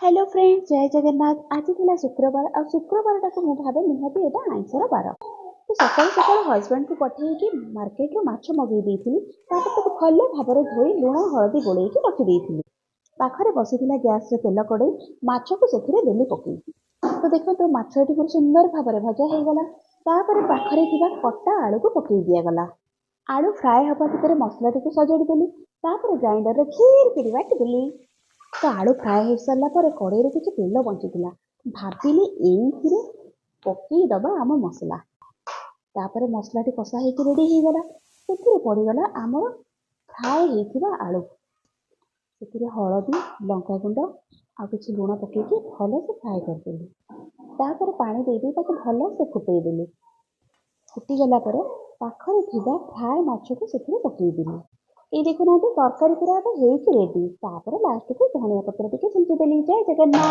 Hello friends, जय जगन्नाथ। आज थिला शुक्रवार आ शुक्रवारटा को मु भाबे निहाती एटा आइंसर बार। तो सकाल सकाल हजबैंड को पठेइकी मार्केट रो माछ मगेई देइथिली। तापर ताको भले भाबरे धोई लुण हळदी गोळेइकी रखि देइथिली। पाखरे बसिथिला गैस रे तेल कड़ेई माछ को सेथिरे देली पकेई। तो देखो तो माछटी बहुत सुंदर भाबरे भजा हे गला। तापर पाखरे थिबा कटा आलू को पकेई दिया गला। आलू फ्राए हबा भितर मसला को सजाड़ी देली। तापर ग्राइंडर रे खीर पिड़ी बाटी देली। तो आलू फ्राए हो सारा पर कड़े किसी तेल बची भाविली ये पकई दबा आम मसला। तापर मसला कषा हो रेडी हो गला। से पड़गला आमर फ्राए होता आलू। से हलदी लंका गुंड आ कि लुण पकईकि भल से फ्राए करदेली। तापर पानी दे भल से फुटेदेली। फुटीगला पाखरे थिबा फ्राए माछ को से पकईदेली। ये देखुना तरकारी पूरा रेडी। लास्ट को धनिया पत्र टिके छुंची देली। जय जगन्नाथ।